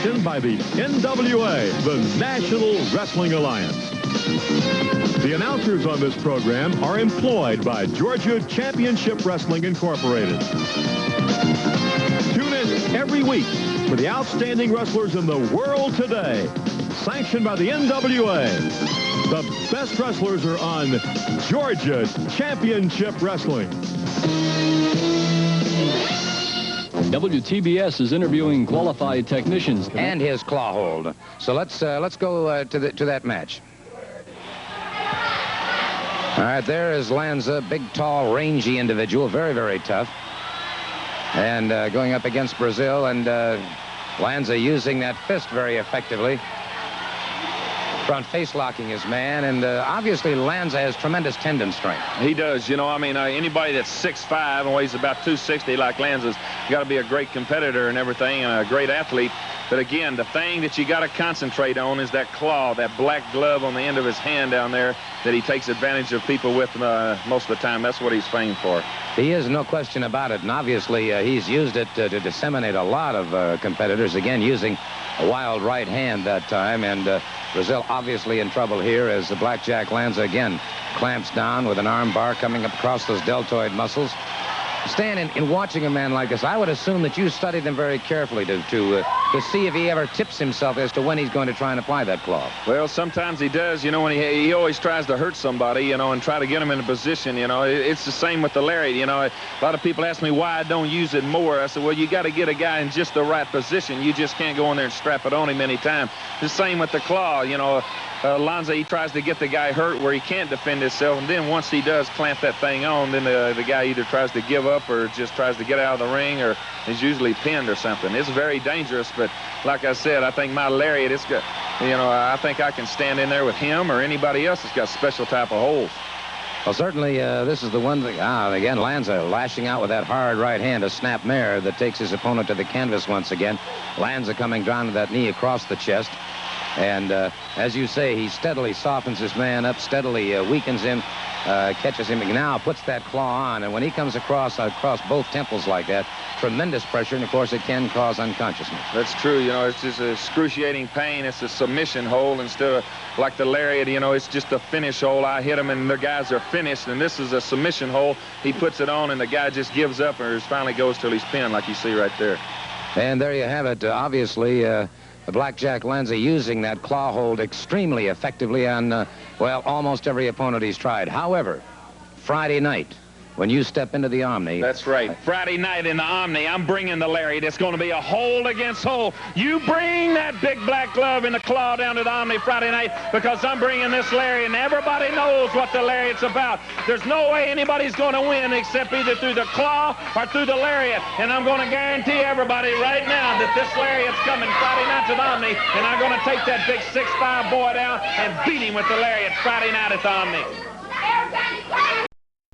sanctioned by the NWA, the National Wrestling Alliance. The announcers on this program are employed by Georgia Championship Wrestling Incorporated. Tune in every week for the outstanding wrestlers in the world today, sanctioned by the NWA. The best wrestlers are on Georgia Championship Wrestling. WTBS is interviewing qualified technicians. And his claw hold. So let's go to that match. All right, there is Lanza, big, tall, rangy individual, very, very tough. And going up against Brazil, and Lanza using that fist very effectively. Front face locking his man, and obviously Lanza has tremendous tendon strength. He does. You know, I mean, anybody that's 6'5" and weighs about 260 like Lanza's got to be a great competitor and everything, and a great athlete. But again, the thing that you got to concentrate on is that claw, that black glove on the end of his hand down there that he takes advantage of people with most of the time. That's what he's famed for. He is, no question about it, and obviously he's used it to disseminate a lot of competitors, again, using a wild right hand that time, and Brazil obviously in trouble here as the Blackjack Lanza again clamps down with an arm bar coming up across those deltoid muscles. Stan, in watching a man like this, I would assume that you studied him very carefully to see if he ever tips himself as to when he's going to try and apply that claw. Well, sometimes he does. You know, when he always tries to hurt somebody, you know, and try to get him in a position. You know, it's the same with the lariat. You know, a lot of people ask me why I don't use it more. I said, well, you got to get a guy in just the right position. You just can't go in there and strap it on him any time. The same with the claw. You know, Lanza, he tries to get the guy hurt where he can't defend himself, and then once he does clamp that thing on, then the guy either tries to give up or just tries to get out of the ring, or is usually pinned or something. It's very dangerous, but like I said, I think my lariat, it's got, you know, I think I can stand in there with him or anybody else that's got special type of holes. Well, certainly this is the one that, again, Lanza lashing out with that hard right hand, a snap mare that takes his opponent to the canvas once again. Lanza coming down to that knee across the chest. And as you say, he steadily softens his man up, steadily weakens him, catches him, and now puts that claw on. And when he comes across both temples like that, tremendous pressure, and of course it can cause unconsciousness. That's true. You know, it's just excruciating pain. It's a submission hold instead of like the lariat. You know, it's just a finish hold. I hit him and the guys are finished, and this is a submission hold. He puts it on and the guy just gives up or finally goes till he's pinned, like you see right there. And there you have it. Obviously, the Blackjack Lanza using that claw hold extremely effectively on, well, almost every opponent he's tried. However, Friday night, when you step into the Omni... That's right. Friday night in the Omni, I'm bringing the lariat. It's going to be a hold against hold. You bring that big black glove and the claw down to the Omni Friday night, because I'm bringing this lariat, and everybody knows what the lariat's about. There's no way anybody's going to win except either through the claw or through the lariat. And I'm going to guarantee everybody right now that this lariat's coming Friday night to the Omni, and I'm going to take that big 6'5" boy down and beat him with the lariat Friday night at the Omni.